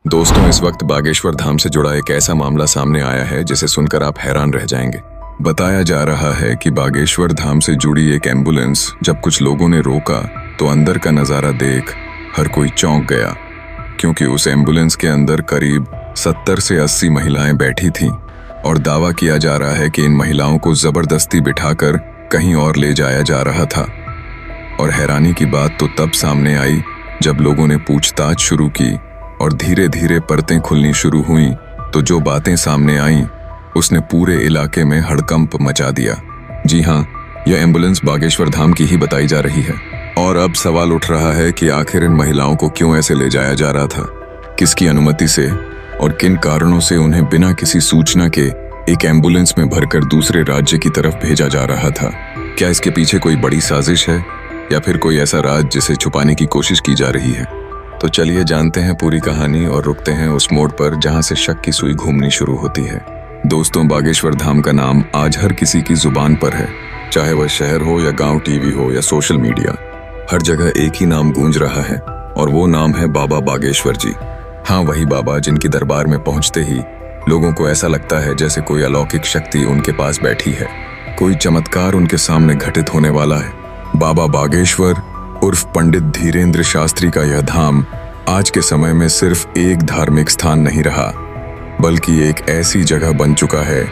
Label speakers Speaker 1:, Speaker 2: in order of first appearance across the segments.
Speaker 1: दोस्तों, इस वक्त बागेश्वर धाम से जुड़ा एक ऐसा मामला सामने आया है जिसे सुनकर आप हैरान रह जाएंगे। बताया जा रहा है कि बागेश्वर धाम से जुड़ी एक एम्बुलेंस जब कुछ लोगों ने रोका तो अंदर का नजारा देख हर कोई चौंक गया, क्योंकि उस एम्बुलेंस के अंदर करीब 70 से 80 महिलाएं बैठी थीं और दावा किया जा रहा है कि इन महिलाओं को जबरदस्ती बिठाकर कहीं और ले जाया जा रहा था। और हैरानी की बात तो तब सामने आई जब लोगों ने पूछताछ शुरू की और धीरे धीरे परतें खुलनी शुरू हुईं, तो जो बातें सामने आईं उसने पूरे इलाके में हड़कंप मचा दिया। जी हाँ, यह एम्बुलेंस बागेश्वर धाम की ही बताई जा रही है। और अब सवाल उठ रहा है कि आखिर इन महिलाओं को क्यों ऐसे ले जाया जा रहा था, किसकी अनुमति से और किन कारणों से उन्हें बिना किसी सूचना के एक एम्बुलेंस में भरकर दूसरे राज्य की तरफ भेजा जा रहा था। क्या इसके पीछे कोई बड़ी साजिश है या फिर कोई ऐसा राज जिसे छुपाने की कोशिश की जा रही है? तो चलिए जानते हैं पूरी कहानी और रुकते हैं उस मोड़ पर जहां से शक की सुई घूमनी शुरू होती है। दोस्तों, बागेश्वर धाम का नाम आज हर किसी की जुबान पर है, चाहे वह शहर हो या गांव, टीवी हो या सोशल मीडिया। हर जगह एक ही नाम गूंज रहा है और वो नाम है बाबा बागेश्वर जी। हाँ, वही बाबा जिनकी दरबार में पहुंचते ही लोगों को ऐसा लगता है जैसे कोई अलौकिक शक्ति उनके पास बैठी है, कोई चमत्कार उनके सामने घटित होने वाला है। बाबा बागेश्वर उर्फ पंडित धीरेंद्र शास्त्री का यह धाम आज के समय में सिर्फ एक धार्मिक स्थान नहीं रहा, बल्कि एक ऐसी जगह बन चुका है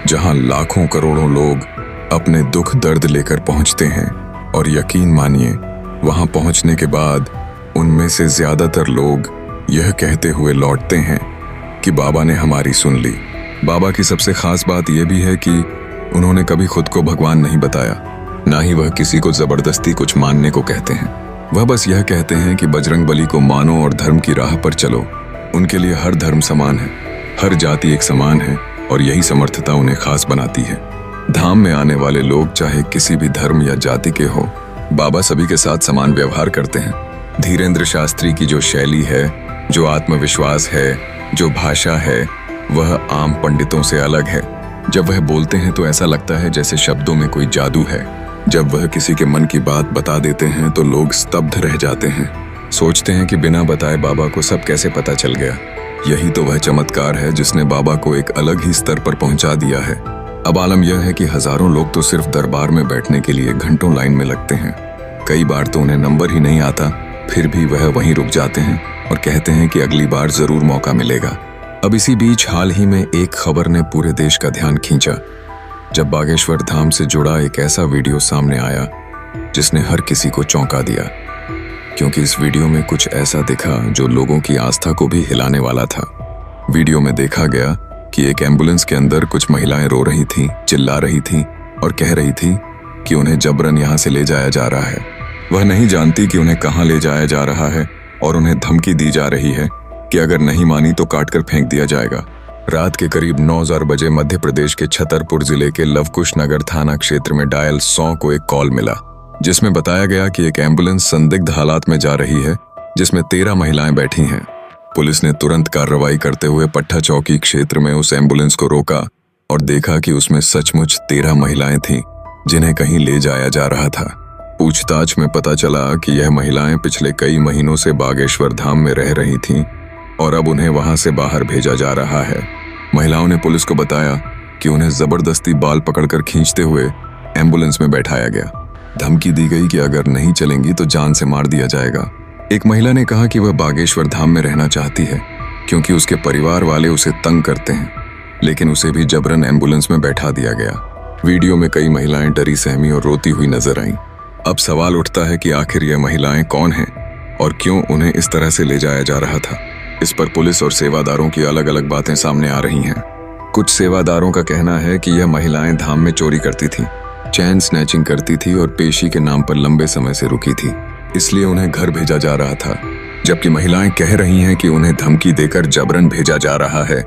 Speaker 1: जहां लाखों करोड़ों लोग अपने दुख दर्द लेकर पहुंचते हैं। और यकीन मानिए, वहां पहुंचने के बाद उनमें से ज्यादातर लोग यह कहते हुए लौटते हैं कि बाबा ने हमारी सुन ली। बाबा की सबसे खास बात यह भी है कि उन्होंने कभी खुद को भगवान नहीं बताया, ना ही वह किसी को जबरदस्ती कुछ मानने को कहते हैं। वह बस यह कहते हैं कि बजरंगबली को मानो और धर्म की राह पर चलो। उनके लिए हर धर्म समान है, हर जाति एक समान है और यही समर्थता उन्हें खास बनाती है। धाम में आने वाले लोग चाहे किसी भी धर्म या जाति के हो, बाबा सभी के साथ समान व्यवहार करते हैं। धीरेंद्र शास्त्री की जो शैली है, जो आत्मविश्वास है, जो भाषा है, वह आम पंडितों से अलग है। जब वह बोलते हैं तो ऐसा लगता है जैसे शब्दों में कोई जादू है। जब वह किसी के मन की बात बता देते हैं तो लोग स्तब्ध रह जाते हैं, सोचते हैं कि बिना बताए बाबा को सब कैसे पता चल गया। यही तो वह चमत्कार है जिसने बाबा को एक अलग ही स्तर पर पहुंचा दिया है। अब आलम यह है कि हजारों लोग तो सिर्फ दरबार में बैठने के लिए घंटों लाइन में लगते हैं। कई बार तो उन्हें नंबर ही नहीं आता, फिर भी वह वहीं रुक जाते हैं और कहते हैं कि अगली बार जरूर मौका मिलेगा। अब इसी बीच हाल ही में एक खबर ने पूरे देश का ध्यान खींचा, जब बागेश्वर धाम से जुड़ा एक ऐसा वीडियो सामने आया जिसने हर किसी को चौंका दिया, क्योंकि इस वीडियो में कुछ ऐसा दिखा जो लोगों की आस्था को भी हिलाने वाला था। वीडियो में देखा गया कि एक एम्बुलेंस के अंदर कुछ महिलाएं रो रही थीं, चिल्ला रही थीं और कह रही थीं कि उन्हें जबरन यहां से ले जाया जा रहा है। वह नहीं जानती कि उन्हें कहां ले जाया जा रहा है और उन्हें धमकी दी जा रही है कि अगर नहीं मानी तो काटकर फेंक दिया जाएगा। रात के करीब 9:00 बजे मध्य प्रदेश के छतरपुर जिले के लवकुश नगर थाना क्षेत्र में डायल 100 को एक कॉल मिला, जिसमें बताया गया कि एक एम्बुलेंस संदिग्ध हालात में जा रही है जिसमें 13 महिलाएं बैठी हैं। पुलिस ने तुरंत कार्रवाई करते हुए पट्टा चौकी क्षेत्र में उस एम्बुलेंस को रोका और देखा कि उसमें सचमुच 13 महिलाएं थीं जिन्हें कहीं ले जाया जा रहा था। पूछताछ में पता चला कि यह महिलाएं पिछले कई महीनों से बागेश्वर धाम में रह रही थीं और अब उन्हें वहां से बाहर भेजा जा रहा है। महिलाओं ने पुलिस को बताया कि उन्हें जबरदस्ती बाल पकड़कर खींचते हुए एम्बुलेंस में बैठाया गया। धमकी दी गई कि अगर नहीं चलेंगी तो जान से मार दिया जाएगा। एक महिला ने कहा कि वह बागेश्वर धाम में रहना चाहती है क्योंकि उसके परिवार वाले उसे तंग करते हैं, लेकिन उसे भी जबरन एम्बुलेंस में बैठा दिया गया। वीडियो में कई महिलाएं डरी सहमी और रोती हुई नजर आईं। अब सवाल उठता है कि आखिर यह महिलाएं कौन हैं और क्यों उन्हें इस तरह से ले जाया जा रहा था। इस पर पुलिस और सेवादारों की अलग अलग बातें सामने आ रही हैं। कुछ सेवादारों का कहना है कि यह महिलाएं धाम में चोरी करती थीं, चैन स्नैचिंग करती थी और पेशी के नाम पर लंबे समय से रुकी थी, इसलिए उन्हें घर भेजा जा रहा था। जबकि महिलाएं कह रही हैं कि उन्हें धमकी देकर जबरन भेजा जा रहा है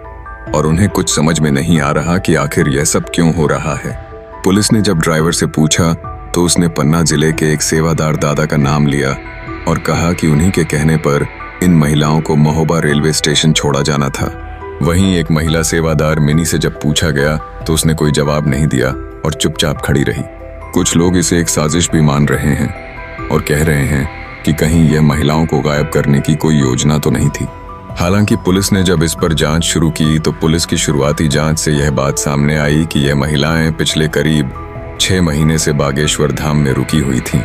Speaker 1: और उन्हें कुछ समझ में नहीं आ रहा कि आखिर यह सब क्यों हो रहा है। पुलिस ने जब ड्राइवर से पूछा तो उसने पन्ना जिले के एक सेवादार दादा का नाम लिया और कहा कि उन्हीं के कहने पर इन महिलाओं को महोबा रेलवे स्टेशन छोड़ा जाना था। वहीं एक महिला सेवादार मिनी से जब पूछा गया तो उसने कोई जवाब नहीं दिया और चुपचाप खड़ी रही। कुछ लोग इसे एक साजिश भी मान रहे हैं और कह रहे हैं कि कहीं यह महिलाओं को गायब करने की कोई योजना तो नहीं थी। हालांकि पुलिस ने जब इस पर जांच शुरू की तो पुलिस की शुरुआती जांच से यह बात सामने आई कि यह महिलाएं पिछले करीब 6 महीने से बागेश्वर धाम में रुकी हुई थीं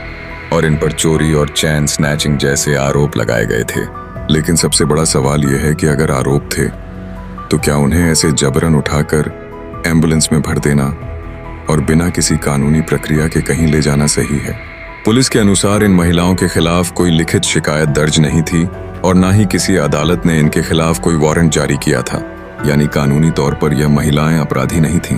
Speaker 1: और इन पर चोरी और चैन स्नैचिंग जैसे आरोप लगाए गए थे। लेकिन सबसे बड़ा सवाल यह है कि अगर आरोप थे तो क्या उन्हें ऐसे जबरन उठाकर एम्बुलेंस में भर देना और बिना किसी कानूनी प्रक्रिया के कहीं ले जाना सही है? पुलिस के अनुसार इन महिलाओं के खिलाफ कोई लिखित शिकायत दर्ज नहीं थी और ना ही किसी अदालत ने इनके खिलाफ कोई वारंट जारी किया था, यानी कानूनी तौर पर यह महिलाएं अपराधी नहीं थीं।